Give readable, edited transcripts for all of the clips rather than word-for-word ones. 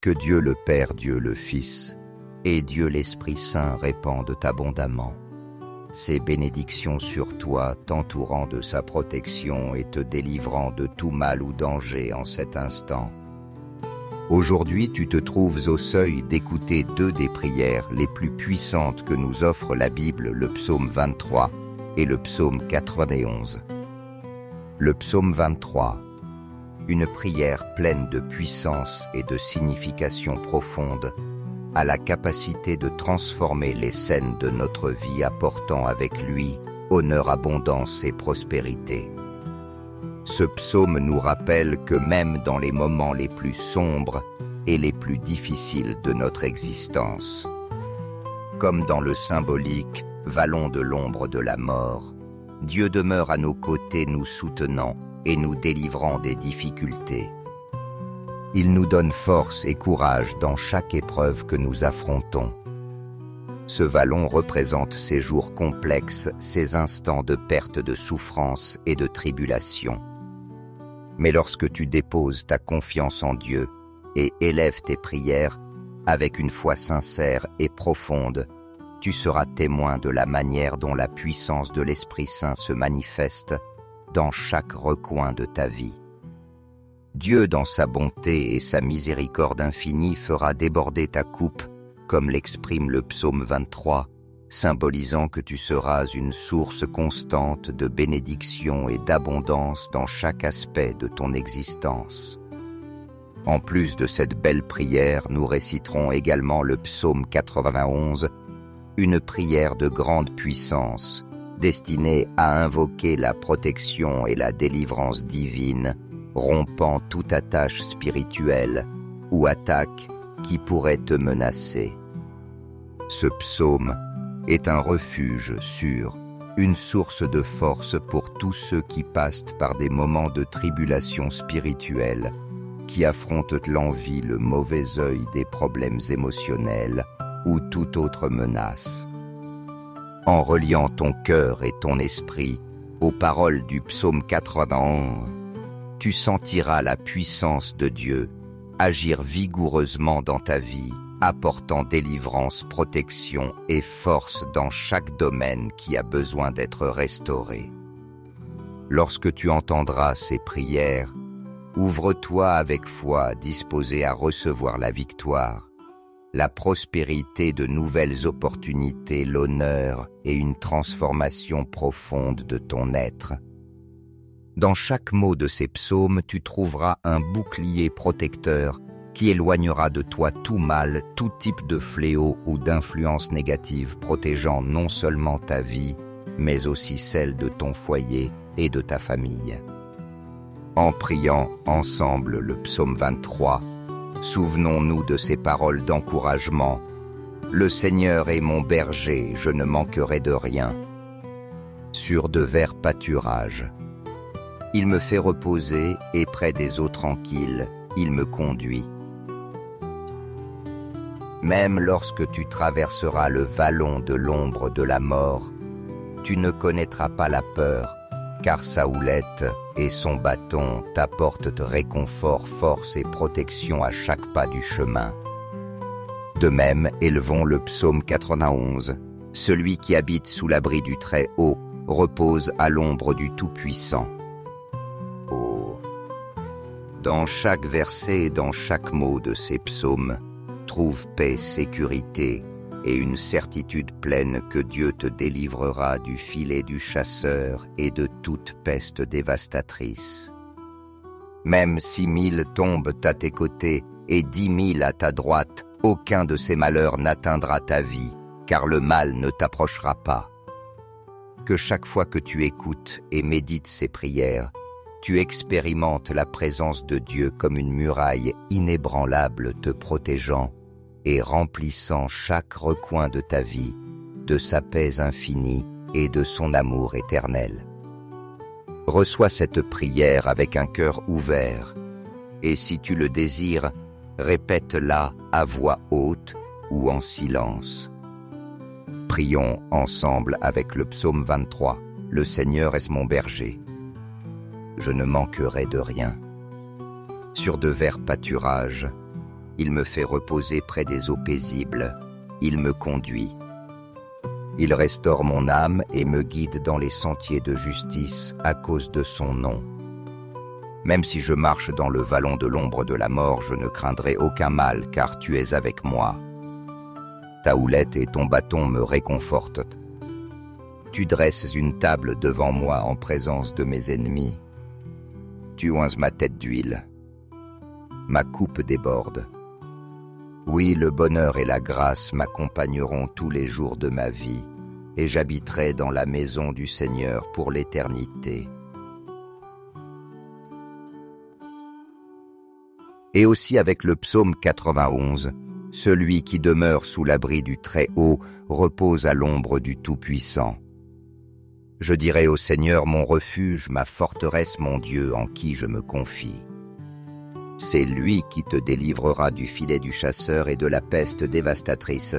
Que Dieu le Père, Dieu le Fils et Dieu l'Esprit Saint répandent abondamment ses bénédictions sur toi, t'entourant de sa protection et te délivrant de tout mal ou danger en cet instant. Aujourd'hui, tu te trouves au seuil d'écouter deux des prières les plus puissantes que nous offre la Bible, le psaume 23 et le psaume 91. Le psaume 23, une prière pleine de puissance et de signification profonde, a la capacité de transformer les scènes de notre vie, apportant avec lui honneur, abondance et prospérité. Ce psaume nous rappelle que même dans les moments les plus sombres et les plus difficiles de notre existence, comme dans le symbolique vallon de l'ombre de la mort, Dieu demeure à nos côtés, nous soutenant et nous délivrant des difficultés. Il nous donne force et courage dans chaque épreuve que nous affrontons. Ce vallon représente ces jours complexes, ces instants de perte, de souffrance et de tribulation. Mais lorsque tu déposes ta confiance en Dieu et élèves tes prières avec une foi sincère et profonde, tu seras témoin de la manière dont la puissance de l'Esprit Saint se manifeste dans chaque recoin de ta vie. Dieu, dans sa bonté et sa miséricorde infinie, fera déborder ta coupe, comme l'exprime le psaume 23, symbolisant que tu seras une source constante de bénédiction et d'abondance dans chaque aspect de ton existence. En plus de cette belle prière, nous réciterons également le psaume 91, une prière de grande puissance, destinée à invoquer la protection et la délivrance divine, rompant toute attache spirituelle ou attaque qui pourrait te menacer. Ce psaume est un refuge sûr, une source de force pour tous ceux qui passent par des moments de tribulation spirituelle, qui affrontent l'envie, le mauvais œil des problèmes émotionnels ou toute autre menace. En reliant ton cœur et ton esprit aux paroles du psaume 91, tu sentiras la puissance de Dieu agir vigoureusement dans ta vie, apportant délivrance, protection et force dans chaque domaine qui a besoin d'être restauré. Lorsque tu entendras ces prières, ouvre-toi avec foi, disposé à recevoir la victoire, la prospérité, de nouvelles opportunités, l'honneur et une transformation profonde de ton être. Dans chaque mot de ces psaumes, tu trouveras un bouclier protecteur qui éloignera de toi tout mal, tout type de fléau ou d'influence négative, protégeant non seulement ta vie, mais aussi celle de ton foyer et de ta famille. En priant ensemble le psaume 23, souvenons-nous de ces paroles d'encouragement. Le Seigneur est mon berger, je ne manquerai de rien. Sur de verts pâturages, il me fait reposer et près des eaux tranquilles, il me conduit. Même lorsque tu traverseras le vallon de l'ombre de la mort, tu ne connaîtras pas la peur, car sa houlette et son bâton t'apportent réconfort, force et protection à chaque pas du chemin. De même, élevons le psaume 91. Celui qui habite sous l'abri du Très-Haut repose à l'ombre du Tout-Puissant. Oh. Dans chaque verset et dans chaque mot de ces psaumes, trouve paix, sécurité et une certitude pleine que Dieu te délivrera du filet du chasseur et de toute peste dévastatrice. Même 6 000 tombent à tes côtés et 10 000 à ta droite, aucun de ces malheurs n'atteindra ta vie, car le mal ne t'approchera pas. Que chaque fois que tu écoutes et médites ces prières, tu expérimentes la présence de Dieu comme une muraille inébranlable te protégeant et remplissant chaque recoin de ta vie de sa paix infinie et de son amour éternel. Reçois cette prière avec un cœur ouvert, et si tu le désires, répète-la à voix haute ou en silence. Prions ensemble avec le psaume 23. Le Seigneur est mon berger. Je ne manquerai de rien. Sur de verts pâturages, Il me fait reposer près des eaux paisibles. Il me conduit. Il restaure mon âme et me guide dans les sentiers de justice à cause de son nom. Même si je marche dans le vallon de l'ombre de la mort, je ne craindrai aucun mal, car tu es avec moi. Ta houlette et ton bâton me réconfortent. Tu dresses une table devant moi en présence de mes ennemis. Tu oinces ma tête d'huile. Ma coupe déborde. Oui, le bonheur et la grâce m'accompagneront tous les jours de ma vie, et j'habiterai dans la maison du Seigneur pour l'éternité. Et aussi avec le psaume 91, celui qui demeure sous l'abri du Très-Haut repose à l'ombre du Tout-Puissant. Je dirai au Seigneur mon refuge, ma forteresse, mon Dieu en qui je me confie. C'est lui qui te délivrera du filet du chasseur et de la peste dévastatrice.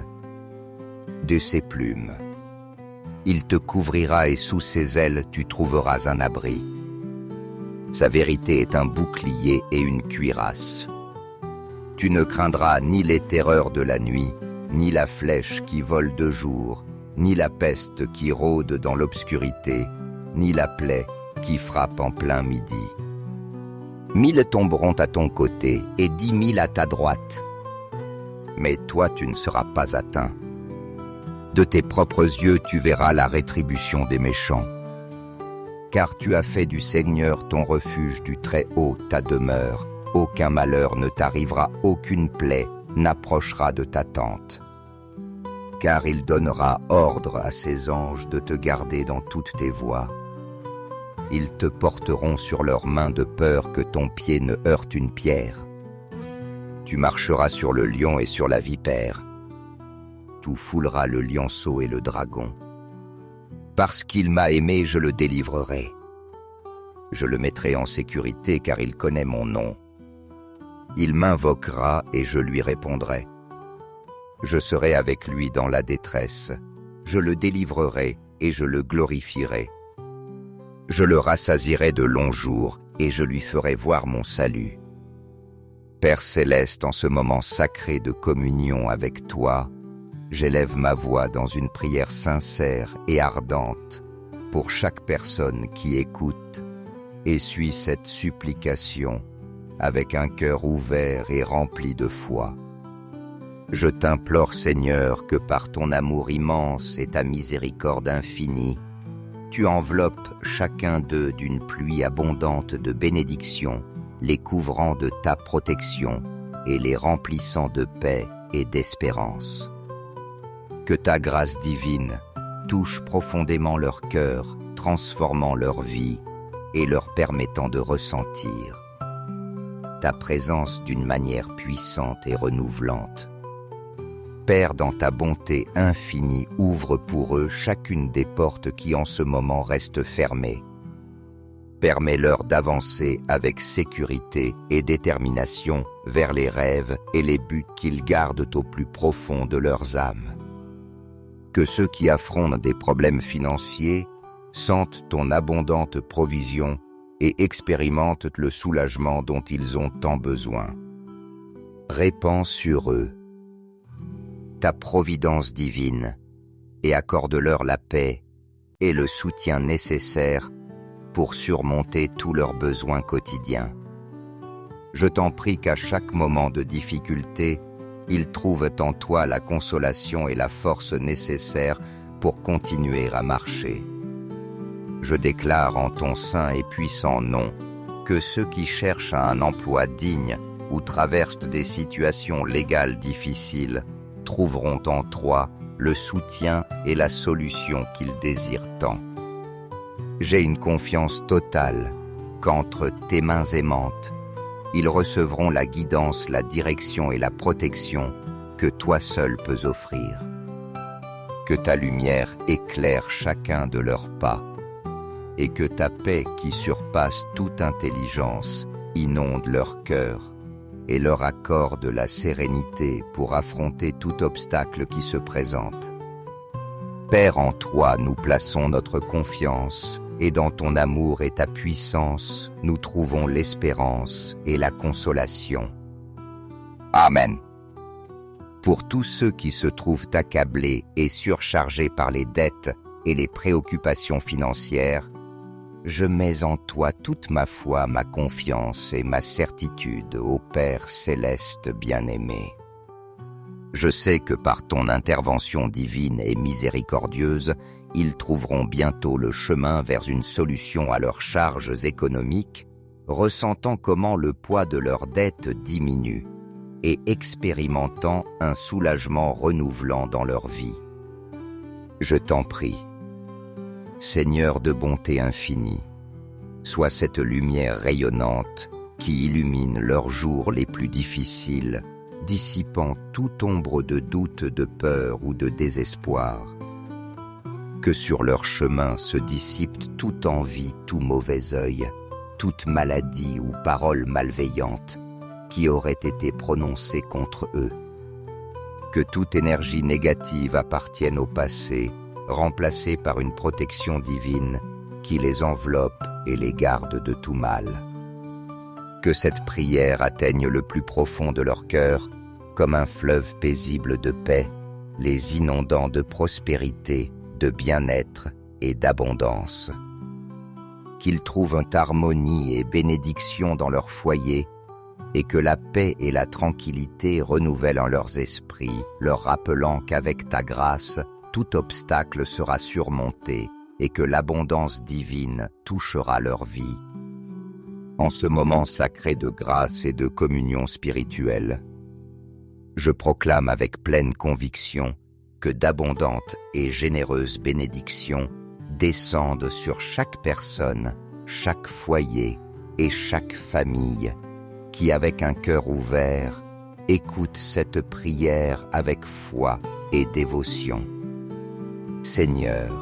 De ses plumes. Il te couvrira et sous ses ailes tu trouveras un abri. Sa vérité est un bouclier et une cuirasse. Tu ne craindras ni les terreurs de la nuit, ni la flèche qui vole de jour, ni la peste qui rôde dans l'obscurité, ni la plaie qui frappe en plein midi. 1000 tomberont à ton côté et 10 000 à ta droite. Mais toi, tu ne seras pas atteint. De tes propres yeux, tu verras la rétribution des méchants. Car tu as fait du Seigneur ton refuge, du Très-Haut ta demeure. Aucun malheur ne t'arrivera, aucune plaie n'approchera de ta tente. Car il donnera ordre à ses anges de te garder dans toutes tes voies. Ils te porteront sur leurs mains de peur que ton pied ne heurte une pierre. Tu marcheras sur le lion et sur la vipère. Tu fouleras le lionceau et le dragon. Parce qu'il m'a aimé, je le délivrerai. Je le mettrai en sécurité car il connaît mon nom. Il m'invoquera et je lui répondrai. Je serai avec lui dans la détresse. Je le délivrerai et je le glorifierai. Je le rassasierai de longs jours et je lui ferai voir mon salut. Père céleste, en ce moment sacré de communion avec toi, j'élève ma voix dans une prière sincère et ardente pour chaque personne qui écoute et suit cette supplication avec un cœur ouvert et rempli de foi. Je t'implore, Seigneur, que par ton amour immense et ta miséricorde infinie, tu enveloppes chacun d'eux d'une pluie abondante de bénédictions, les couvrant de ta protection et les remplissant de paix et d'espérance. Que ta grâce divine touche profondément leur cœur, transformant leur vie et leur permettant de ressentir ta présence d'une manière puissante et renouvelante. Père, dans ta bonté infinie, ouvre pour eux chacune des portes qui en ce moment restent fermées. Permets-leur d'avancer avec sécurité et détermination vers les rêves et les buts qu'ils gardent au plus profond de leurs âmes. Que ceux qui affrontent des problèmes financiers sentent ton abondante provision et expérimentent le soulagement dont ils ont tant besoin. Répands sur eux ta providence divine et accorde-leur la paix et le soutien nécessaire pour surmonter tous leurs besoins quotidiens. Je t'en prie qu'à chaque moment de difficulté, ils trouvent en toi la consolation et la force nécessaires pour continuer à marcher. Je déclare en ton saint et puissant nom que ceux qui cherchent un emploi digne ou traversent des situations légales difficiles trouveront en toi le soutien et la solution qu'ils désirent tant. J'ai une confiance totale qu'entre tes mains aimantes, ils recevront la guidance, la direction et la protection que toi seul peux offrir. Que ta lumière éclaire chacun de leurs pas et que ta paix qui surpasse toute intelligence inonde leur cœur et leur accorde la sérénité pour affronter tout obstacle qui se présente. Père, en toi, nous plaçons notre confiance, et dans ton amour et ta puissance, nous trouvons l'espérance et la consolation. Amen. Pour tous ceux qui se trouvent accablés et surchargés par les dettes et les préoccupations financières, je mets en toi toute ma foi, ma confiance et ma certitude, ô Père céleste bien-aimé. Je sais que par ton intervention divine et miséricordieuse, ils trouveront bientôt le chemin vers une solution à leurs charges économiques, ressentant comment le poids de leurs dettes diminue et expérimentant un soulagement renouvelant dans leur vie. Je t'en prie, Seigneur de bonté infinie, sois cette lumière rayonnante qui illumine leurs jours les plus difficiles, dissipant toute ombre de doute, de peur ou de désespoir. Que sur leur chemin se dissipe toute envie, tout mauvais œil, toute maladie ou parole malveillante qui aurait été prononcée contre eux. Que toute énergie négative appartienne au passé, remplacée par une protection divine qui les enveloppe et les garde de tout mal. Que cette prière atteigne le plus profond de leur cœur, comme un fleuve paisible de paix, les inondant de prospérité, de bien-être et d'abondance. Qu'ils trouvent harmonie et bénédiction dans leur foyer, et que la paix et la tranquillité renouvellent en leurs esprits, leur rappelant qu'avec ta grâce, tout obstacle sera surmonté et que l'abondance divine touchera leur vie. En ce moment sacré de grâce et de communion spirituelle, je proclame avec pleine conviction que d'abondantes et généreuses bénédictions descendent sur chaque personne, chaque foyer et chaque famille qui, avec un cœur ouvert, écoute cette prière avec foi et dévotion. Seigneur,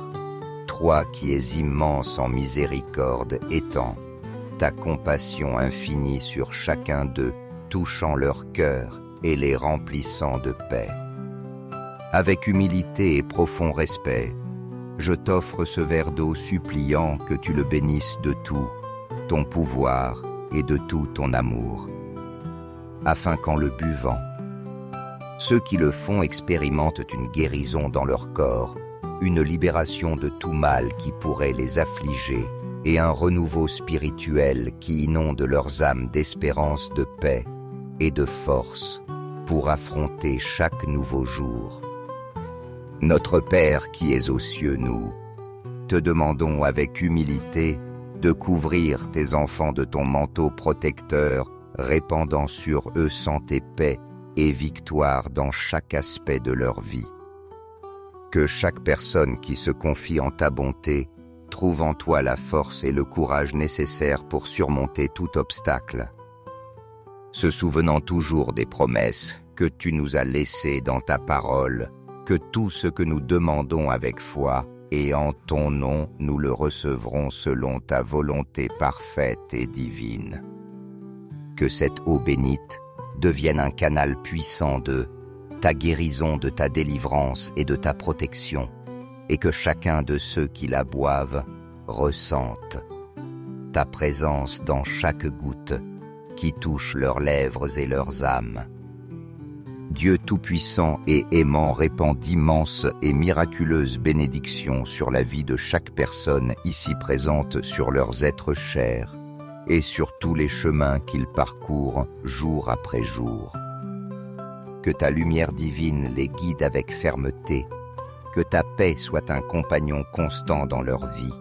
toi qui es immense en miséricorde, étends ta compassion infinie sur chacun d'eux, touchant leur cœur et les remplissant de paix. Avec humilité et profond respect, je t'offre ce verre d'eau suppliant que tu le bénisses de tout ton pouvoir et de tout ton amour, afin qu'en le buvant, ceux qui le font expérimentent une guérison dans leur corps, une libération de tout mal qui pourrait les affliger et un renouveau spirituel qui inonde leurs âmes d'espérance, de paix et de force pour affronter chaque nouveau jour. Notre Père qui es aux cieux, nous te demandons avec humilité de couvrir tes enfants de ton manteau protecteur, répandant sur eux santé, paix et victoire dans chaque aspect de leur vie. Que chaque personne qui se confie en ta bonté trouve en toi la force et le courage nécessaires pour surmonter tout obstacle, se souvenant toujours des promesses que tu nous as laissées dans ta parole, que tout ce que nous demandons avec foi, et en ton nom nous le recevrons selon ta volonté parfaite et divine. Que cette eau bénite devienne un canal puissant de ta guérison, de ta délivrance et de ta protection, et que chacun de ceux qui la boivent ressente ta présence dans chaque goutte qui touche leurs lèvres et leurs âmes. Dieu Tout-Puissant et aimant répand d'immenses et miraculeuses bénédictions sur la vie de chaque personne ici présente, sur leurs êtres chers et sur tous les chemins qu'ils parcourent jour après jour. Que ta lumière divine les guide avec fermeté, que ta paix soit un compagnon constant dans leur vie,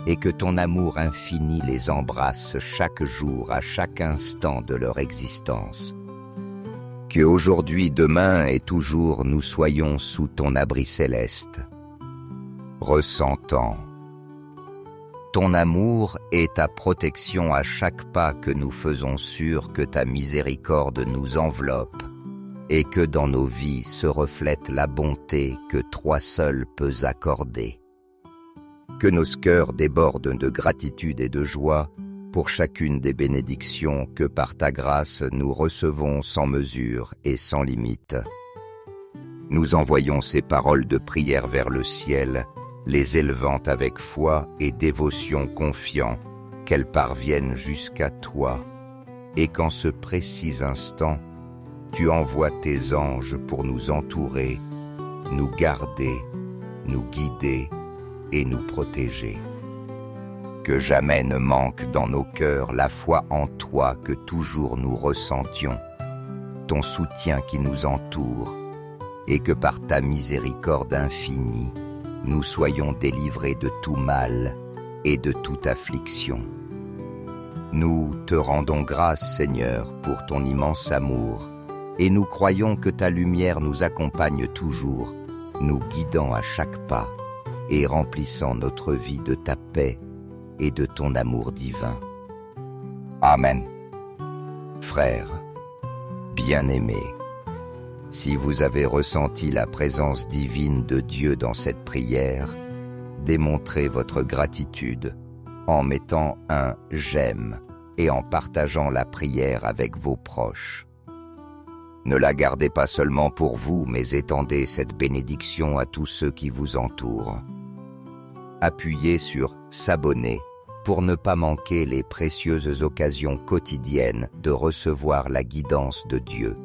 et que ton amour infini les embrasse chaque jour, à chaque instant de leur existence. Que aujourd'hui, demain et toujours nous soyons sous ton abri céleste, ressentant ton amour et ta protection à chaque pas que nous faisons, sûr que ta miséricorde nous enveloppe et que dans nos vies se reflète la bonté que toi seul peux accorder. Que nos cœurs débordent de gratitude et de joie pour chacune des bénédictions que par ta grâce nous recevons sans mesure et sans limite. Nous envoyons ces paroles de prière vers le ciel, les élevant avec foi et dévotion, confiant qu'elles parviennent jusqu'à toi, et qu'en ce précis instant, Tu envoies tes anges pour nous entourer, nous garder, nous guider et nous protéger. Que jamais ne manque dans nos cœurs la foi en toi que toujours nous ressentions, ton soutien qui nous entoure, et que par ta miséricorde infinie, nous soyons délivrés de tout mal et de toute affliction. Nous te rendons grâce, Seigneur, pour ton immense amour, et nous croyons que ta lumière nous accompagne toujours, nous guidant à chaque pas et remplissant notre vie de ta paix et de ton amour divin. Amen. Frères, bien-aimés, si vous avez ressenti la présence divine de Dieu dans cette prière, démontrez votre gratitude en mettant un « j'aime » et en partageant la prière avec vos proches. Ne la gardez pas seulement pour vous, mais étendez cette bénédiction à tous ceux qui vous entourent. Appuyez sur « s'abonner » pour ne pas manquer les précieuses occasions quotidiennes de recevoir la guidance de Dieu.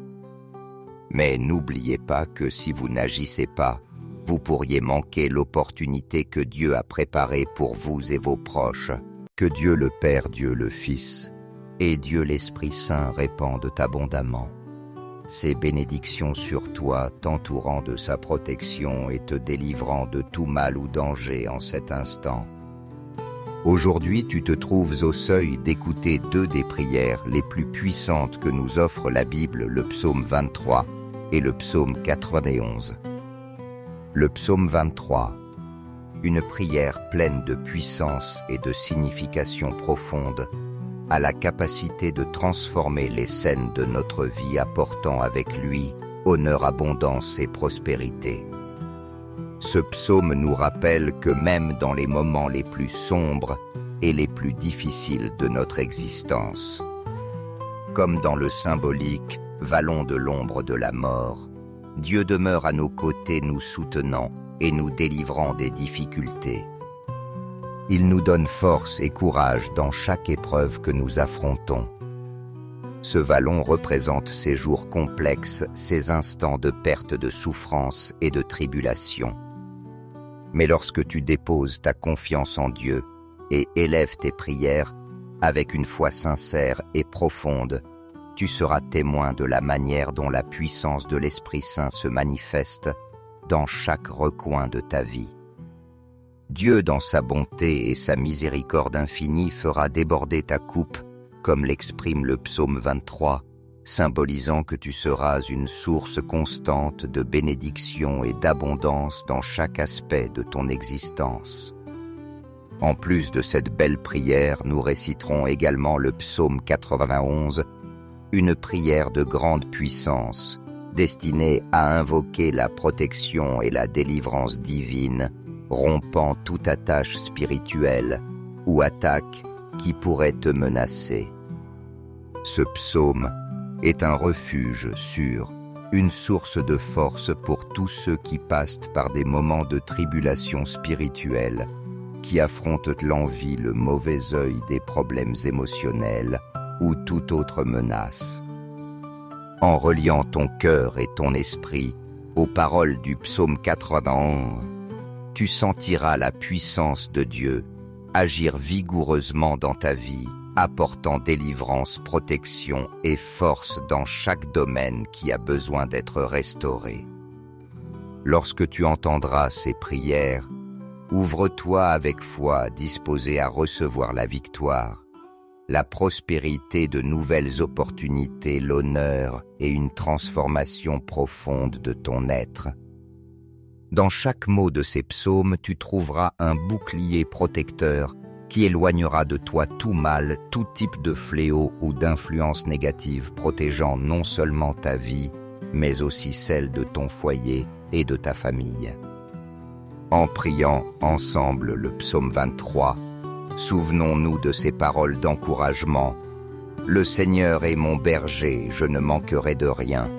Mais n'oubliez pas que si vous n'agissez pas, vous pourriez manquer l'opportunité que Dieu a préparée pour vous et vos proches. Que Dieu le Père, Dieu le Fils et Dieu l'Esprit Saint répandent abondamment ses bénédictions sur toi, t'entourant de sa protection et te délivrant de tout mal ou danger en cet instant. Aujourd'hui, tu te trouves au seuil d'écouter deux des prières les plus puissantes que nous offre la Bible, le psaume 23 et le psaume 91. Le psaume 23, une prière pleine de puissance et de signification profonde, a la capacité de transformer les scènes de notre vie, apportant avec lui honneur, abondance et prospérité. Ce psaume nous rappelle que même dans les moments les plus sombres et les plus difficiles de notre existence, comme dans le symbolique vallon de l'ombre de la mort, Dieu demeure à nos côtés, nous soutenant et nous délivrant des difficultés. Il nous donne force et courage dans chaque épreuve que nous affrontons. Ce vallon représente ces jours complexes, ces instants de perte, de souffrance et de tribulation. Mais lorsque tu déposes ta confiance en Dieu et élèves tes prières avec une foi sincère et profonde, tu seras témoin de la manière dont la puissance de l'Esprit Saint se manifeste dans chaque recoin de ta vie. Dieu, dans sa bonté et sa miséricorde infinie, fera déborder ta coupe, comme l'exprime le psaume 23, symbolisant que tu seras une source constante de bénédiction et d'abondance dans chaque aspect de ton existence. En plus de cette belle prière, nous réciterons également le psaume 91, une prière de grande puissance, destinée à invoquer la protection et la délivrance divine, rompant toute attache spirituelle ou attaque qui pourrait te menacer. Ce psaume est un refuge sûr, une source de force pour tous ceux qui passent par des moments de tribulation spirituelle, qui affrontent l'envie, le mauvais œil des problèmes émotionnels ou toute autre menace. En reliant ton cœur et ton esprit aux paroles du psaume 91, tu sentiras la puissance de Dieu agir vigoureusement dans ta vie, apportant délivrance, protection et force dans chaque domaine qui a besoin d'être restauré. Lorsque tu entendras ces prières, ouvre-toi avec foi, disposé à recevoir la victoire, la prospérité, de nouvelles opportunités, l'honneur et une transformation profonde de ton être. Dans chaque mot de ces psaumes, tu trouveras un bouclier protecteur qui éloignera de toi tout mal, tout type de fléau ou d'influence négative, protégeant non seulement ta vie, mais aussi celle de ton foyer et de ta famille. En priant ensemble le psaume 23, souvenons-nous de ces paroles d'encouragement. Le Seigneur est mon berger, je ne manquerai de rien.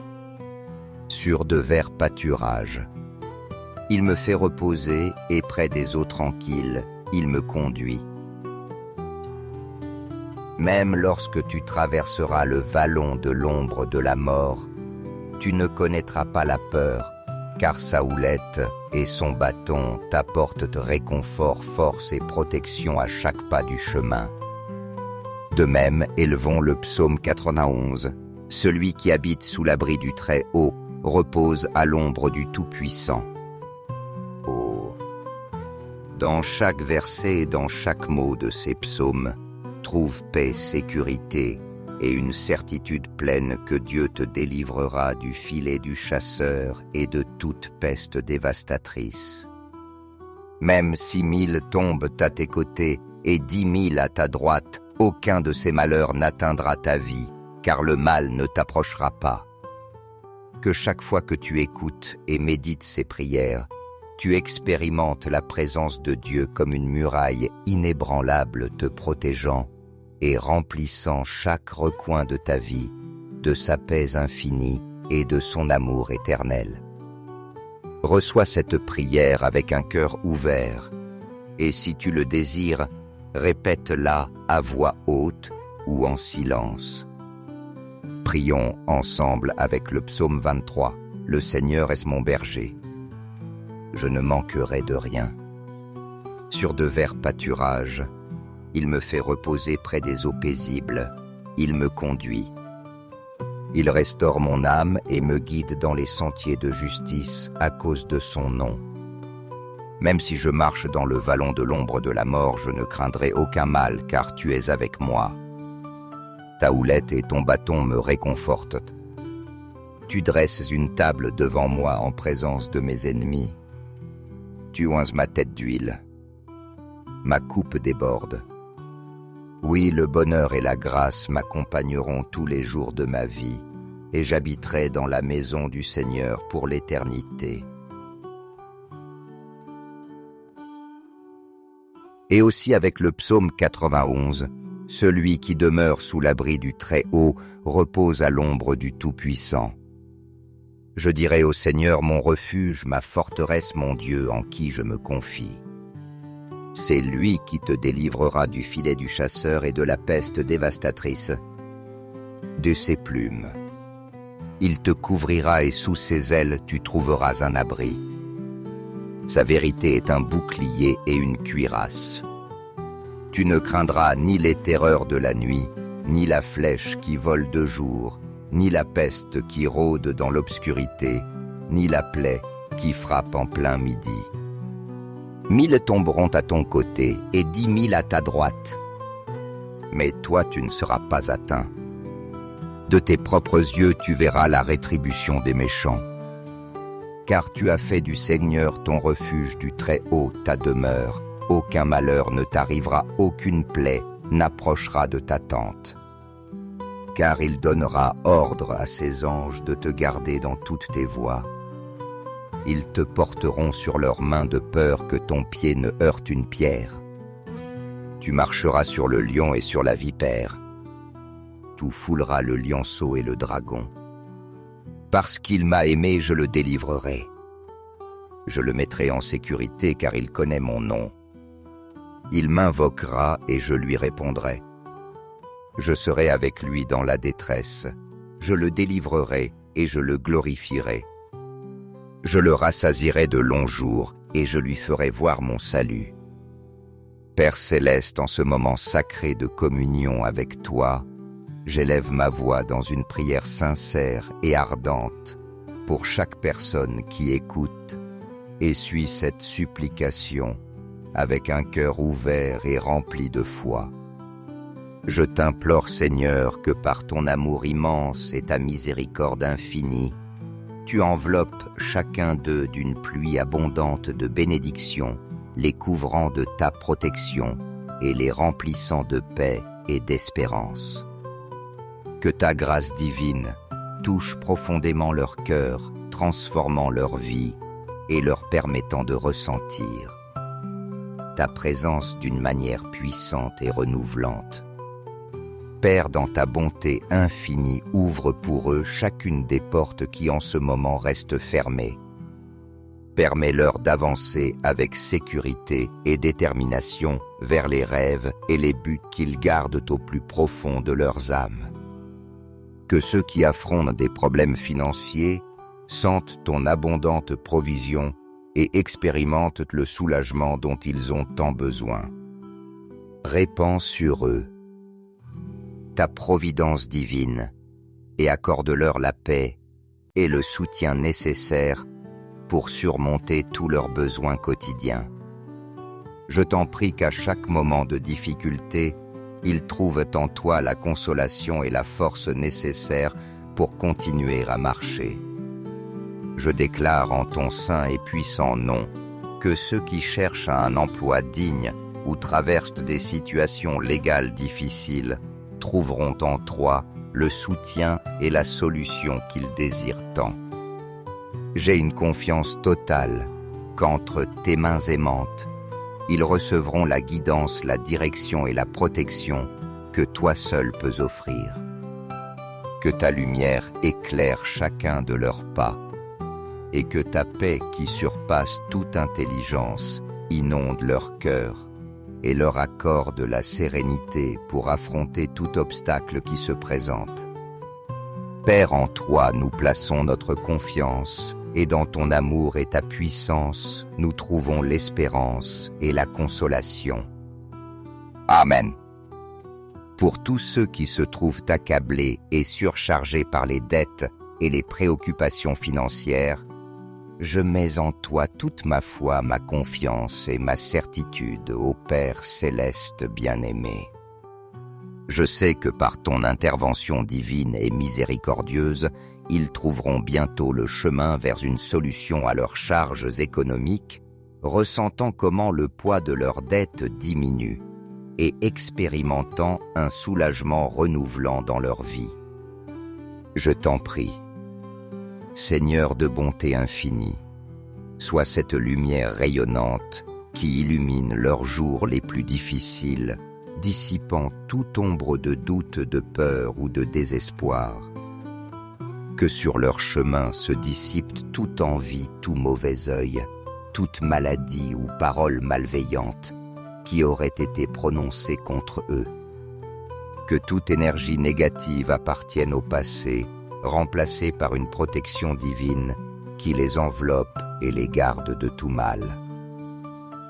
Sur de verts pâturages, il me fait reposer et près des eaux tranquilles, il me conduit. Même lorsque tu traverseras le vallon de l'ombre de la mort, tu ne connaîtras pas la peur, car sa houlette et son bâton t'apportent réconfort, force et protection à chaque pas du chemin. De même, élevons le psaume 91. Celui qui habite sous l'abri du Très-Haut repose à l'ombre du Tout-Puissant. Oh. Dans chaque verset et dans chaque mot de ces psaumes, trouve paix, sécurité et une certitude pleine que Dieu te délivrera du filet du chasseur et de toute peste dévastatrice. Même 6 000 tombent à tes côtés et 10 000 à ta droite, aucun de ces malheurs n'atteindra ta vie, car le mal ne t'approchera pas. Que chaque fois que tu écoutes et médites ces prières, tu expérimentes la présence de Dieu comme une muraille inébranlable te protégeant et remplissant chaque recoin de ta vie de sa paix infinie et de son amour éternel. Reçois cette prière avec un cœur ouvert, et si tu le désires, répète-la à voix haute ou en silence. Prions ensemble avec le psaume 23. Le Seigneur est mon berger. Je ne manquerai de rien. Sur de verts pâturages, il me fait reposer près des eaux paisibles. Il me conduit. Il restaure mon âme et me guide dans les sentiers de justice à cause de son nom. Même si je marche dans le vallon de l'ombre de la mort, je ne craindrai aucun mal, car tu es avec moi. Ta houlette et ton bâton me réconfortent. Tu dresses une table devant moi en présence de mes ennemis. Tu oinces ma tête d'huile. Ma coupe déborde. Oui, le bonheur et la grâce m'accompagneront tous les jours de ma vie, et j'habiterai dans la maison du Seigneur pour l'éternité. Et aussi avec le psaume 91, celui qui demeure sous l'abri du Très-Haut repose à l'ombre du Tout-Puissant. Je dirai au Seigneur mon refuge, ma forteresse, mon Dieu en qui je me confie. C'est lui qui te délivrera du filet du chasseur et de la peste dévastatrice. De ses plumes, il te couvrira et sous ses ailes tu trouveras un abri. Sa vérité est un bouclier et une cuirasse. Tu ne craindras ni les terreurs de la nuit, ni la flèche qui vole de jour, ni la peste qui rôde dans l'obscurité, ni la plaie qui frappe en plein midi. 1000 tomberont à ton côté et 10 000 à ta droite. Mais toi, tu ne seras pas atteint. De tes propres yeux, tu verras la rétribution des méchants. Car tu as fait du Seigneur ton refuge, du Très-Haut ta demeure. Aucun malheur ne t'arrivera, aucune plaie n'approchera de ta tente. Car il donnera ordre à ses anges de te garder dans toutes tes voies. Ils te porteront sur leurs mains de peur que ton pied ne heurte une pierre. Tu marcheras sur le lion et sur la vipère. Tu fouleras le lionceau et le dragon. Parce qu'il m'a aimé, je le délivrerai. Je le mettrai en sécurité car il connaît mon nom. Il m'invoquera et je lui répondrai. Je serai avec lui dans la détresse. Je le délivrerai et je le glorifierai. Je le rassasierai de longs jours et je lui ferai voir mon salut. Père céleste, en ce moment sacré de communion avec toi, j'élève ma voix dans une prière sincère et ardente pour chaque personne qui écoute et suit cette supplication avec un cœur ouvert et rempli de foi. Je t'implore, Seigneur, que par ton amour immense et ta miséricorde infinie, tu enveloppes chacun d'eux d'une pluie abondante de bénédictions, les couvrant de ta protection et les remplissant de paix et d'espérance. Que ta grâce divine touche profondément leur cœur, transformant leur vie et leur permettant de ressentir ta présence d'une manière puissante et renouvelante. Père, dans ta bonté infinie, ouvre pour eux chacune des portes qui en ce moment restent fermées. Permets-leur d'avancer avec sécurité et détermination vers les rêves et les buts qu'ils gardent au plus profond de leurs âmes. Que ceux qui affrontent des problèmes financiers sentent ton abondante provision et expérimentent le soulagement dont ils ont tant besoin. Répands sur eux ta providence divine et accorde-leur la paix et le soutien nécessaire pour surmonter tous leurs besoins quotidiens. Je t'en prie qu'à chaque moment de difficulté, ils trouvent en toi la consolation et la force nécessaires pour continuer à marcher. Je déclare en ton saint et puissant nom que ceux qui cherchent un emploi digne ou traversent des situations légales difficiles trouveront en toi le soutien et la solution qu'ils désirent tant. J'ai une confiance totale qu'entre tes mains aimantes, ils recevront la guidance, la direction et la protection que toi seul peux offrir. Que ta lumière éclaire chacun de leurs pas et que ta paix qui surpasse toute intelligence inonde leur cœur et leur accorde la sérénité pour affronter tout obstacle qui se présente. Père, en toi, nous plaçons notre confiance, et dans ton amour et ta puissance, nous trouvons l'espérance et la consolation. Amen. Pour tous ceux qui se trouvent accablés et surchargés par les dettes et les préoccupations financières, je mets en toi toute ma foi, ma confiance et ma certitude, ô Père céleste bien-aimé. Je sais que par ton intervention divine et miséricordieuse, ils trouveront bientôt le chemin vers une solution à leurs charges économiques, ressentant comment le poids de leurs dettes diminue et expérimentant un soulagement renouvelant dans leur vie. Je t'en prie, Seigneur de bonté infinie, sois cette lumière rayonnante qui illumine leurs jours les plus difficiles, dissipant toute ombre de doute, de peur ou de désespoir. Que sur leur chemin se dissipe toute envie, tout mauvais œil, toute maladie ou parole malveillante qui aurait été prononcée contre eux. Que toute énergie négative appartienne au passé, remplacée par une protection divine qui les enveloppe et les garde de tout mal.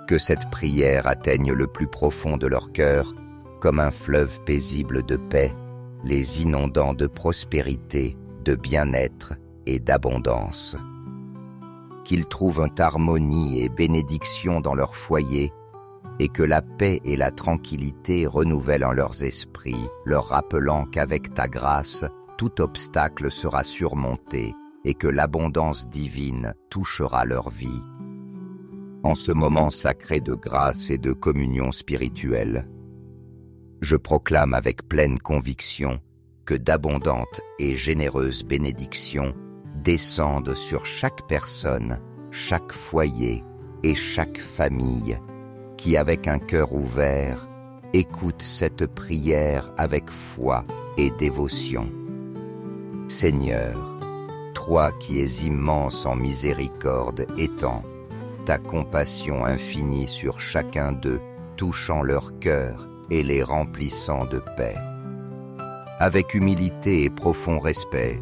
Que cette prière atteigne le plus profond de leur cœur comme un fleuve paisible de paix, les inondant de prospérité, de bien-être et d'abondance. Qu'ils trouvent harmonie et bénédiction dans leur foyer et que la paix et la tranquillité renouvellent en leurs esprits, leur rappelant qu'avec ta grâce, tout obstacle sera surmonté et que l'abondance divine touchera leur vie. En ce moment sacré de grâce et de communion spirituelle, je proclame avec pleine conviction que d'abondantes et généreuses bénédictions descendent sur chaque personne, chaque foyer et chaque famille qui, avec un cœur ouvert, écoute cette prière avec foi et dévotion. Seigneur, toi qui es immense en miséricorde, étends ta compassion infinie sur chacun d'eux, touchant leur cœur et les remplissant de paix. Avec humilité et profond respect,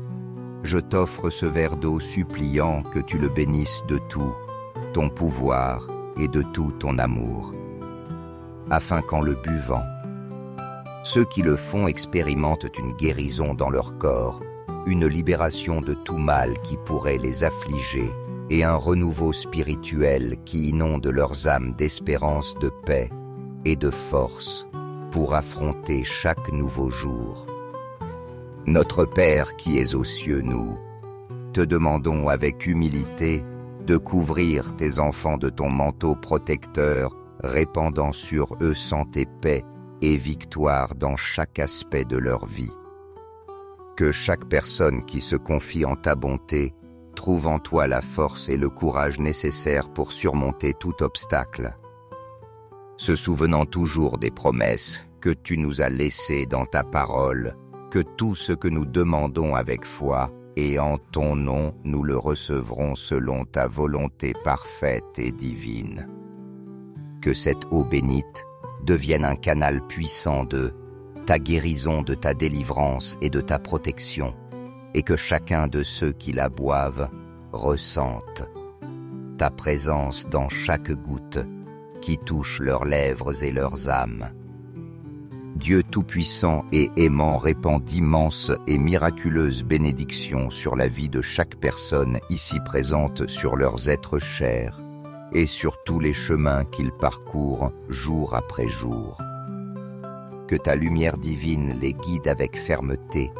je t'offre ce verre d'eau suppliant que tu le bénisses de tout ton pouvoir et de tout ton amour, afin qu'en le buvant, ceux qui le font expérimentent une guérison dans leur corps, une libération de tout mal qui pourrait les affliger et un renouveau spirituel qui inonde leurs âmes d'espérance, de paix et de force pour affronter chaque nouveau jour. Notre Père qui es aux cieux, nous te demandons avec humilité de couvrir tes enfants de ton manteau protecteur, répandant sur eux santé, paix et victoire dans chaque aspect de leur vie. Que chaque personne qui se confie en ta bonté trouve en toi la force et le courage nécessaires pour surmonter tout obstacle, se souvenant toujours des promesses que tu nous as laissées dans ta parole, que tout ce que nous demandons avec foi, et en ton nom nous le recevrons selon ta volonté parfaite et divine. Que cette eau bénite devienne un canal puissant de ta guérison, de ta délivrance et de ta protection, et que chacun de ceux qui la boivent ressente ta présence dans chaque goutte qui touche leurs lèvres et leurs âmes. Dieu Tout-Puissant et aimant répand d'immenses et miraculeuses bénédictions sur la vie de chaque personne ici présente, sur leurs êtres chers et sur tous les chemins qu'ils parcourent jour après jour. Que ta lumière divine les guide avec fermeté,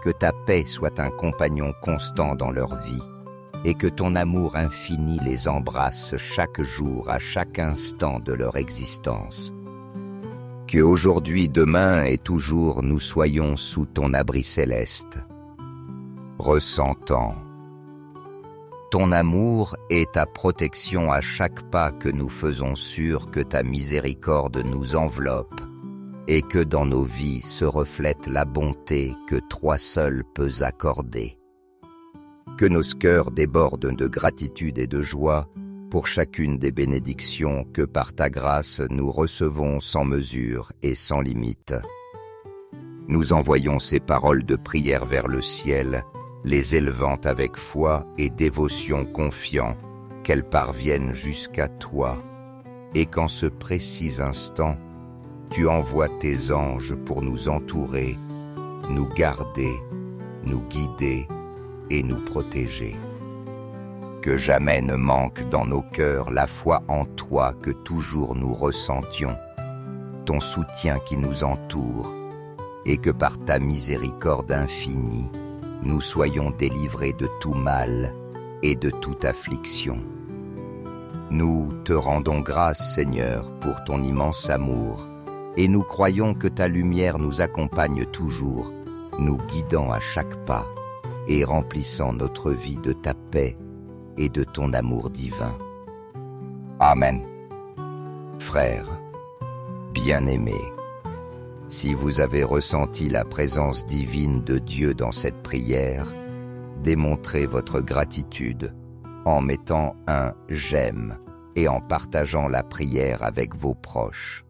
que ta paix soit un compagnon constant dans leur vie, et que ton amour infini les embrasse chaque jour, à chaque instant de leur existence. Que aujourd'hui, demain et toujours nous soyons sous ton abri céleste, ressentant ton amour et ta protection à chaque pas que nous faisons, sûr que ta miséricorde nous enveloppe et que dans nos vies se reflète la bonté que toi seul peux accorder. Que nos cœurs débordent de gratitude et de joie pour chacune des bénédictions que par ta grâce nous recevons sans mesure et sans limite. Nous envoyons ces paroles de prière vers le ciel, les élevant avec foi et dévotion, confiant qu'elles parviennent jusqu'à toi, et qu'en ce précis instant, tu envoies tes anges pour nous entourer, nous garder, nous guider et nous protéger. Que jamais ne manque dans nos cœurs la foi en toi, que toujours nous ressentions ton soutien qui nous entoure, et que par ta miséricorde infinie, nous soyons délivrés de tout mal et de toute affliction. Nous te rendons grâce, Seigneur, pour ton immense amour, et nous croyons que ta lumière nous accompagne toujours, nous guidant à chaque pas et remplissant notre vie de ta paix et de ton amour divin. Amen. Frères, bien-aimés, si vous avez ressenti la présence divine de Dieu dans cette prière, démontrez votre gratitude en mettant un « j'aime » et en partageant la prière avec vos proches.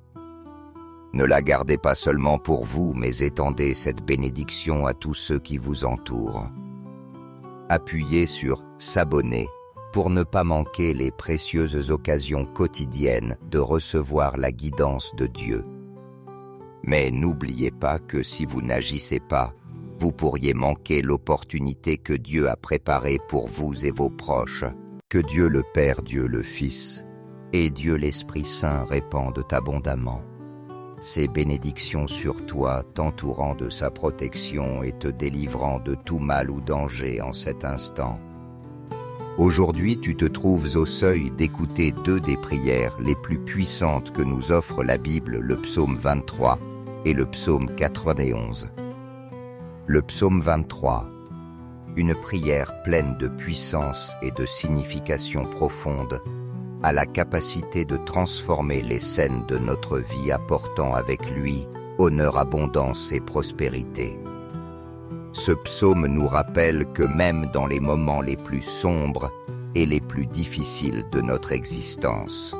Ne la gardez pas seulement pour vous, mais étendez cette bénédiction à tous ceux qui vous entourent. Appuyez sur « s'abonner » pour ne pas manquer les précieuses occasions quotidiennes de recevoir la guidance de Dieu. Mais n'oubliez pas que si vous n'agissez pas, vous pourriez manquer l'opportunité que Dieu a préparée pour vous et vos proches. Que Dieu le Père, Dieu le Fils et Dieu l'Esprit Saint répandent abondamment ses bénédictions sur toi, t'entourant de sa protection et te délivrant de tout mal ou danger en cet instant. Aujourd'hui, tu te trouves au seuil d'écouter deux des prières les plus puissantes que nous offre la Bible, le psaume 23 et le psaume 91. Le psaume 23, une prière pleine de puissance et de signification profonde, a la capacité de transformer les scènes de notre vie, apportant avec lui honneur, abondance et prospérité. Ce psaume nous rappelle que même dans les moments les plus sombres et les plus difficiles de notre existence,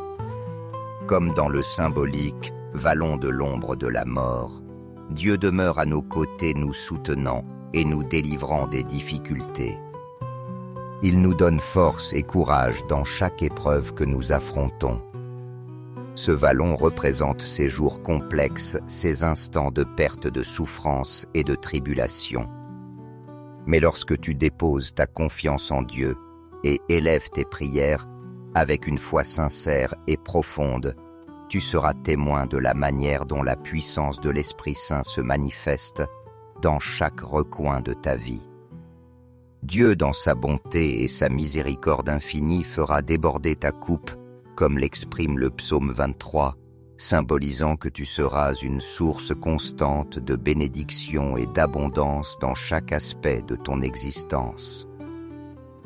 comme dans le symbolique vallon de l'ombre de la mort, Dieu demeure à nos côtés, nous soutenant et nous délivrant des difficultés. Il nous donne force et courage dans chaque épreuve que nous affrontons. Ce vallon représente ces jours complexes, ces instants de perte, de souffrance et de tribulation. Mais lorsque tu déposes ta confiance en Dieu et élèves tes prières avec une foi sincère et profonde, tu seras témoin de la manière dont la puissance de l'Esprit Saint se manifeste dans chaque recoin de ta vie. Dieu, dans sa bonté et sa miséricorde infinie, fera déborder ta coupe, comme l'exprime le psaume 23, symbolisant que tu seras une source constante de bénédiction et d'abondance dans chaque aspect de ton existence.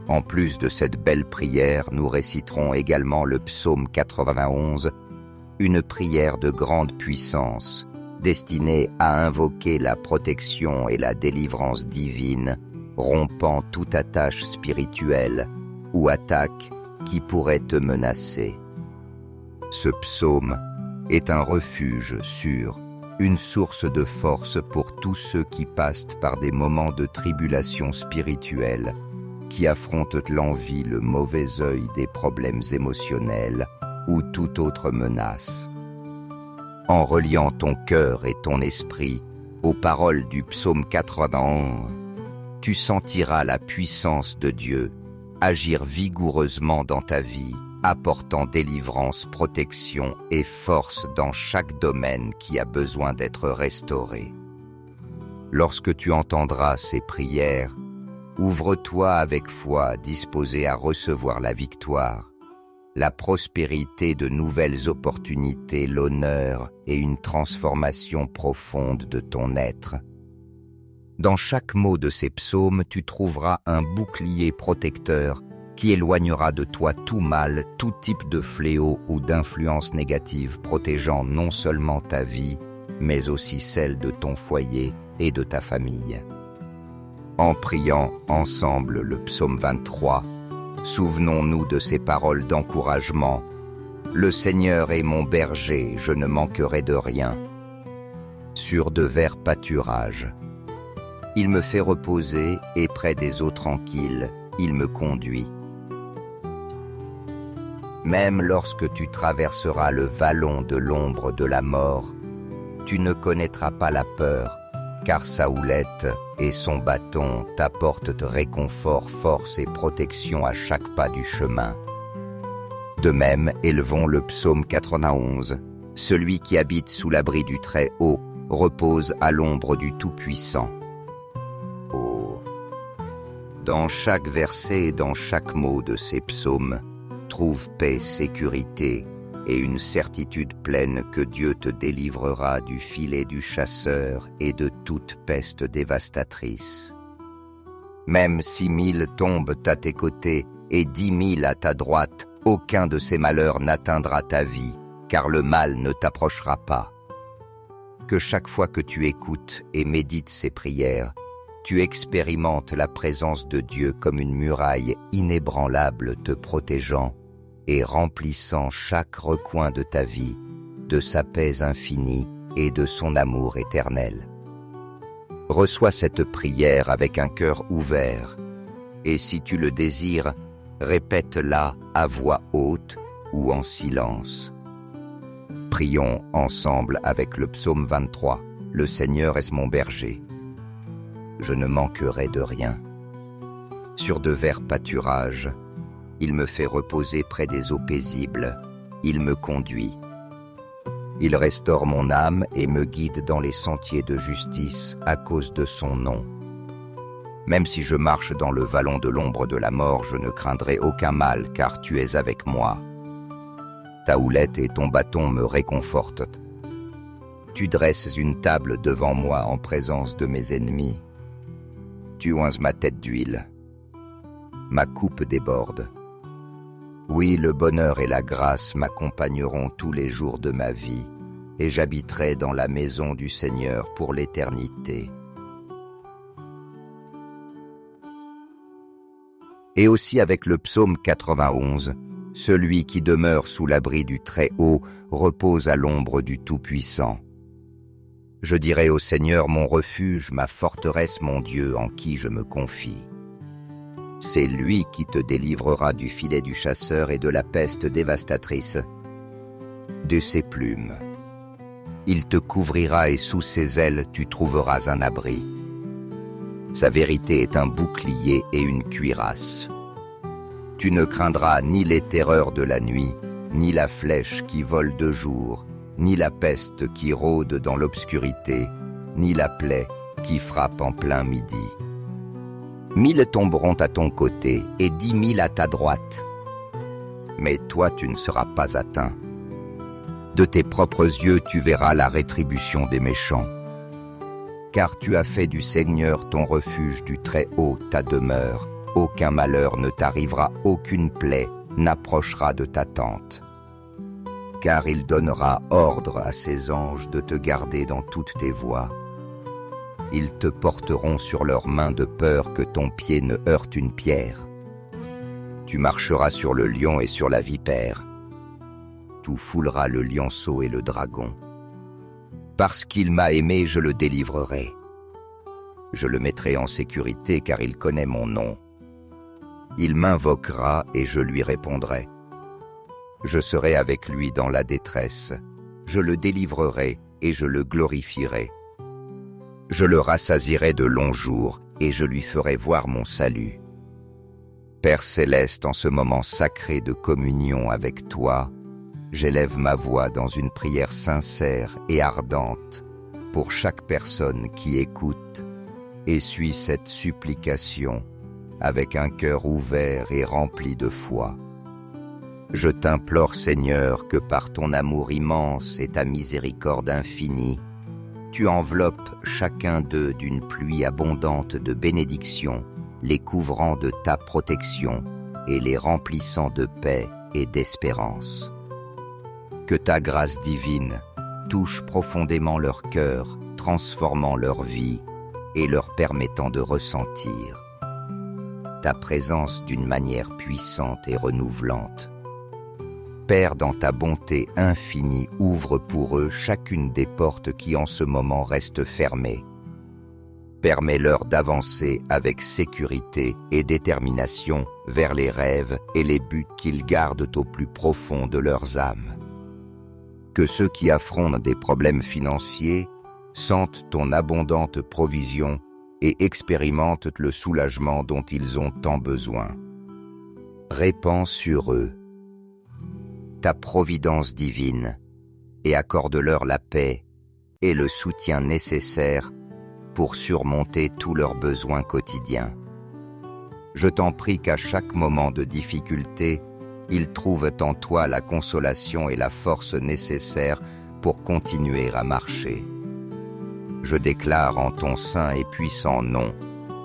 En plus de cette belle prière, nous réciterons également le psaume 91, une prière de grande puissance, destinée à invoquer la protection et la délivrance divine, rompant toute attache spirituelle ou attaque qui pourrait te menacer. Ce psaume est un refuge sûr une source de force pour tous ceux qui passent par des moments de tribulation spirituelle, qui affrontent l'envie, le mauvais œil des problèmes émotionnels ou toute autre menace. En reliant ton cœur et ton esprit aux paroles du psaume 91, tu sentiras la puissance de Dieu agir vigoureusement dans ta vie, apportant délivrance, protection et force dans chaque domaine qui a besoin d'être restauré. Lorsque tu entendras ces prières, ouvre-toi avec foi, disposé à recevoir la victoire, la prospérité, de nouvelles opportunités, l'honneur et une transformation profonde de ton être. Dans chaque mot de ces psaumes, tu trouveras un bouclier protecteur qui éloignera de toi tout mal, tout type de fléau ou d'influence négative, protégeant non seulement ta vie, mais aussi celle de ton foyer et de ta famille. En priant ensemble le psaume 23, souvenons-nous de ces paroles d'encouragement. Le Seigneur est mon berger, je ne manquerai de rien. Sur de verts pâturages, il me fait reposer et près des eaux tranquilles, il me conduit. Même lorsque tu traverseras le vallon de l'ombre de la mort, tu ne connaîtras pas la peur, car sa houlette et son bâton t'apportent réconfort, force et protection à chaque pas du chemin. De même, élevons le psaume 91. Celui qui habite sous l'abri du Très-Haut repose à l'ombre du Tout-Puissant. Oh. Dans chaque verset et dans chaque mot de ces psaumes, trouve paix, sécurité et une certitude pleine que Dieu te délivrera du filet du chasseur et de toute peste dévastatrice. Même 6 000 tombent à tes côtés et 10 000 à ta droite, aucun de ces malheurs n'atteindra ta vie, car le mal ne t'approchera pas. Que chaque fois que tu écoutes et médites ces prières, tu expérimentes la présence de Dieu comme une muraille inébranlable te protégeant et remplissant chaque recoin de ta vie de sa paix infinie et de son amour éternel. Reçois cette prière avec un cœur ouvert, et si tu le désires, répète-la à voix haute ou en silence. Prions ensemble avec le psaume 23. Le Seigneur est mon berger. Je ne manquerai de rien. Sur de verts pâturages, il me fait reposer près des eaux paisibles, il me conduit. Il restaure mon âme et me guide dans les sentiers de justice à cause de son nom. Même si je marche dans le vallon de l'ombre de la mort, je ne craindrai aucun mal, car tu es avec moi. Ta houlette et ton bâton me réconfortent. Tu dresses une table devant moi en présence de mes ennemis. Tu oinces ma tête d'huile. Ma coupe déborde. Oui, le bonheur et la grâce m'accompagneront tous les jours de ma vie, et j'habiterai dans la maison du Seigneur pour l'éternité. Et aussi avec le psaume 91, celui qui demeure sous l'abri du Très-Haut repose à l'ombre du Tout-Puissant. Je dirai au Seigneur mon refuge, ma forteresse, mon Dieu en qui je me confie. C'est lui qui te délivrera du filet du chasseur et de la peste dévastatrice. De ses plumes, il te couvrira et sous ses ailes tu trouveras un abri. Sa vérité est un bouclier et une cuirasse. Tu ne craindras ni les terreurs de la nuit, ni la flèche qui vole de jour, ni la peste qui rôde dans l'obscurité, ni la plaie qui frappe en plein midi. 1000 tomberont à ton côté et 10 000 à ta droite. Mais toi, tu ne seras pas atteint. De tes propres yeux, tu verras la rétribution des méchants. Car tu as fait du Seigneur ton refuge, du Très-Haut ta demeure. Aucun malheur ne t'arrivera, aucune plaie n'approchera de ta tente. Car il donnera ordre à ses anges de te garder dans toutes tes voies. Ils te porteront sur leurs mains de peur que ton pied ne heurte une pierre. Tu marcheras sur le lion et sur la vipère. Tu fouleras le lionceau et le dragon. Parce qu'il m'a aimé, je le délivrerai. Je le mettrai en sécurité car il connaît mon nom. Il m'invoquera et je lui répondrai. Je serai avec lui dans la détresse. Je le délivrerai et je le glorifierai. Je le rassasierai de longs jours et je lui ferai voir mon salut. Père céleste, en ce moment sacré de communion avec toi, j'élève ma voix dans une prière sincère et ardente pour chaque personne qui écoute et suit cette supplication avec un cœur ouvert et rempli de foi. Je t'implore, Seigneur, que par ton amour immense et ta miséricorde infinie, tu enveloppes chacun d'eux d'une pluie abondante de bénédictions, les couvrant de ta protection et les remplissant de paix et d'espérance. Que ta grâce divine touche profondément leur cœur, transformant leur vie et leur permettant de ressentir ta présence d'une manière puissante et renouvelante. Père, dans ta bonté infinie, ouvre pour eux chacune des portes qui en ce moment restent fermées. Permets-leur d'avancer avec sécurité et détermination vers les rêves et les buts qu'ils gardent au plus profond de leurs âmes. Que ceux qui affrontent des problèmes financiers sentent ton abondante provision et expérimentent le soulagement dont ils ont tant besoin. Répands sur eux ta providence divine et accorde-leur la paix et le soutien nécessaire pour surmonter tous leurs besoins quotidiens. Je t'en prie qu'à chaque moment de difficulté, ils trouvent en toi la consolation et la force nécessaires pour continuer à marcher. Je déclare en ton saint et puissant nom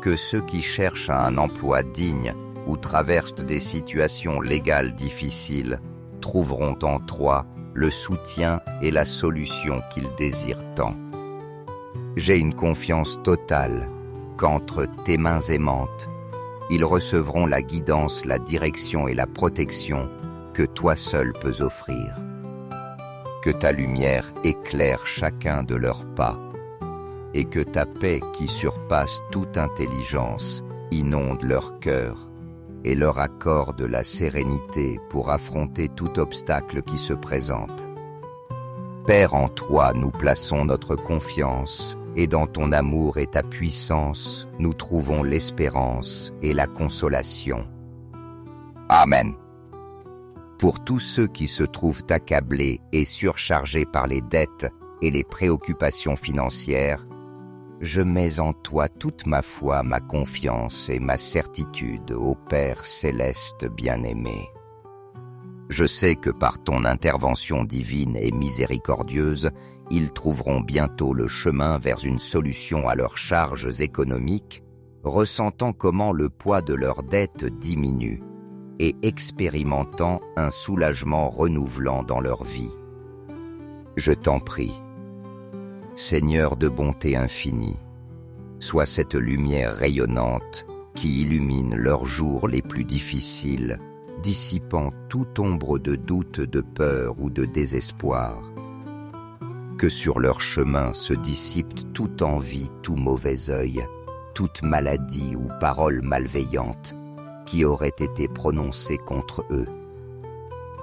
que ceux qui cherchent un emploi digne ou traversent des situations légales difficiles trouveront en toi le soutien et la solution qu'ils désirent tant. J'ai une confiance totale qu'entre tes mains aimantes, ils recevront la guidance, la direction et la protection que toi seul peux offrir. Que ta lumière éclaire chacun de leurs pas et que ta paix qui surpasse toute intelligence inonde leur cœur et leur accorde la sérénité pour affronter tout obstacle qui se présente. Père, en toi, nous plaçons notre confiance, et dans ton amour et ta puissance, nous trouvons l'espérance et la consolation. Amen. Pour tous ceux qui se trouvent accablés et surchargés par les dettes et les préoccupations financières, je mets en toi toute ma foi, ma confiance et ma certitude, ô Père céleste bien-aimé. Je sais que par ton intervention divine et miséricordieuse, ils trouveront bientôt le chemin vers une solution à leurs charges économiques, ressentant comment le poids de leurs dettes diminue et expérimentant un soulagement renouvelant dans leur vie. Je t'en prie, Seigneur de bonté infinie, sois cette lumière rayonnante qui illumine leurs jours les plus difficiles, dissipant toute ombre de doute, de peur ou de désespoir. Que sur leur chemin se dissipe toute envie, tout mauvais œil, toute maladie ou parole malveillante qui aurait été prononcée contre eux.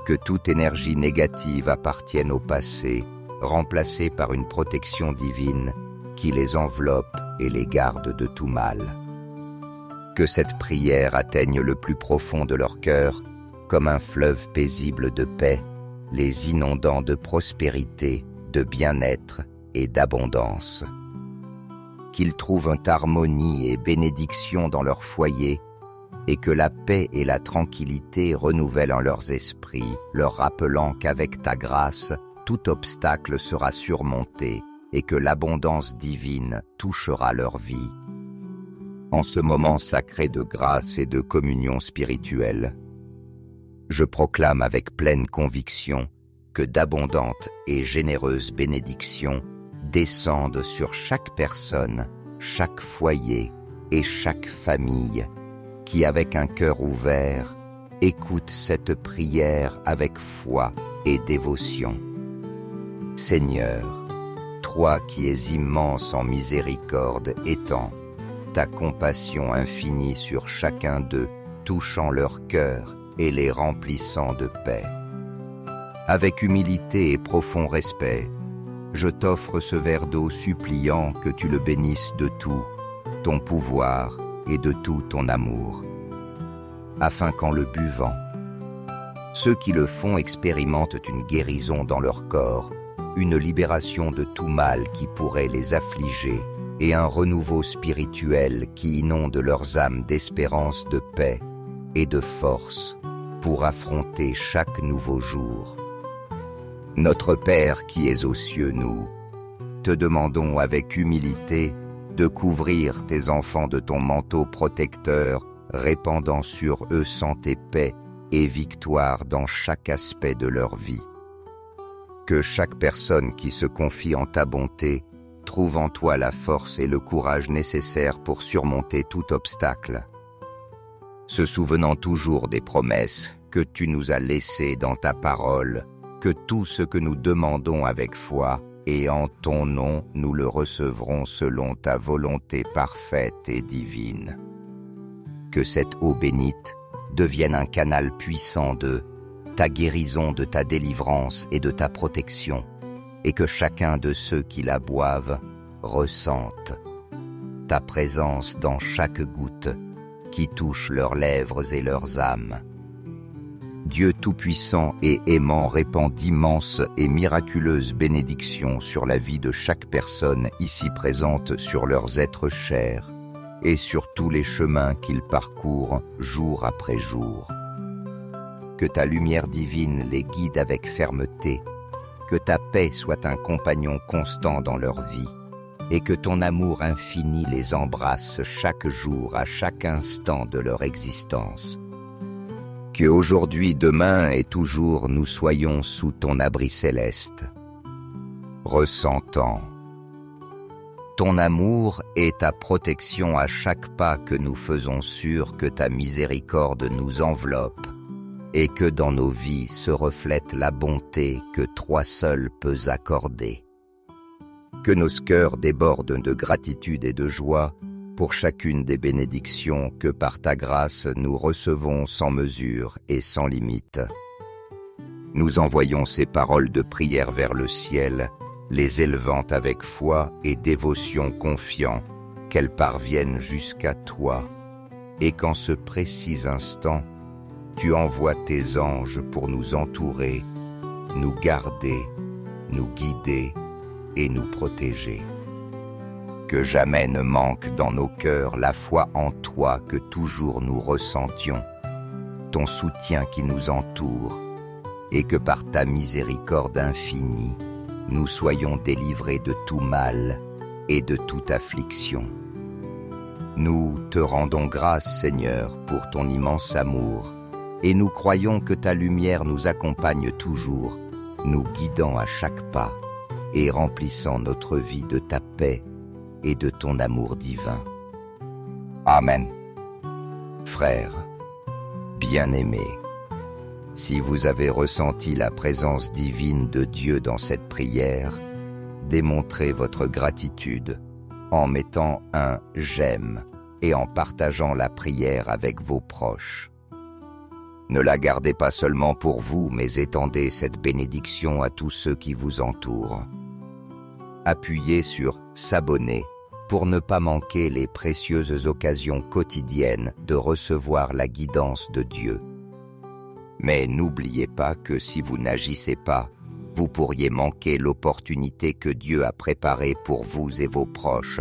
Que toute énergie négative appartienne au passé, remplacée par une protection divine qui les enveloppe et les garde de tout mal. Que cette prière atteigne le plus profond de leur cœur, comme un fleuve paisible de paix, les inondant de prospérité, de bien-être et d'abondance. Qu'ils trouvent harmonie et bénédiction dans leur foyer, et que la paix et la tranquillité renouvellent en leurs esprits, leur rappelant qu'avec ta grâce, tout obstacle sera surmonté et que l'abondance divine touchera leur vie. En ce moment sacré de grâce et de communion spirituelle, je proclame avec pleine conviction que d'abondantes et généreuses bénédictions descendent sur chaque personne, chaque foyer et chaque famille qui, avec un cœur ouvert, écoute cette prière avec foi et dévotion. Seigneur, toi qui es immense en miséricorde, étends ta compassion infinie sur chacun d'eux, touchant leur cœur et les remplissant de paix. Avec humilité et profond respect, je t'offre ce verre d'eau suppliant que tu le bénisses de tout ton pouvoir et de tout ton amour, afin qu'en le buvant, ceux qui le font expérimentent une guérison dans leur corps, une libération de tout mal qui pourrait les affliger et un renouveau spirituel qui inonde leurs âmes d'espérance, de paix et de force pour affronter chaque nouveau jour. Notre Père qui es aux cieux, nous te demandons avec humilité de couvrir tes enfants de ton manteau protecteur, répandant sur eux santé, paix et victoire dans chaque aspect de leur vie. Que chaque personne qui se confie en ta bonté trouve en toi la force et le courage nécessaires pour surmonter tout obstacle, se souvenant toujours des promesses que tu nous as laissées dans ta parole, que tout ce que nous demandons avec foi et en ton nom, nous le recevrons selon ta volonté parfaite et divine. Que cette eau bénite devienne un canal puissant de ta guérison, de ta délivrance et de ta protection, et que chacun de ceux qui la boivent ressente ta présence dans chaque goutte qui touche leurs lèvres et leurs âmes. Dieu Tout-Puissant et aimant répand d'immenses et miraculeuses bénédictions sur la vie de chaque personne ici présente, sur leurs êtres chers et sur tous les chemins qu'ils parcourent jour après jour. Que ta lumière divine les guide avec fermeté, que ta paix soit un compagnon constant dans leur vie, et que ton amour infini les embrasse chaque jour, à chaque instant de leur existence. Que aujourd'hui, demain et toujours nous soyons sous ton abri céleste, ressentant ton amour et ta protection à chaque pas que nous faisons, sûr que ta miséricorde nous enveloppe et que dans nos vies se reflète la bonté que toi seul peux accorder. Que nos cœurs débordent de gratitude et de joie pour chacune des bénédictions que par ta grâce nous recevons sans mesure et sans limite. Nous envoyons ces paroles de prière vers le ciel, les élevant avec foi et dévotion, confiant qu'elles parviennent jusqu'à toi, et qu'en ce précis instant, tu envoies tes anges pour nous entourer, nous garder, nous guider et nous protéger. Que jamais ne manque dans nos cœurs la foi en toi, que toujours nous ressentions ton soutien qui nous entoure, et que par ta miséricorde infinie, nous soyons délivrés de tout mal et de toute affliction. Nous te rendons grâce, Seigneur, pour ton immense amour, et nous croyons que ta lumière nous accompagne toujours, nous guidant à chaque pas et remplissant notre vie de ta paix et de ton amour divin. Amen. Frères, bien-aimés, si vous avez ressenti la présence divine de Dieu dans cette prière, démontrez votre gratitude en mettant un « j'aime » et en partageant la prière avec vos proches. Ne la gardez pas seulement pour vous, mais étendez cette bénédiction à tous ceux qui vous entourent. Appuyez sur « s'abonner » pour ne pas manquer les précieuses occasions quotidiennes de recevoir la guidance de Dieu. Mais n'oubliez pas que si vous n'agissez pas, vous pourriez manquer l'opportunité que Dieu a préparée pour vous et vos proches.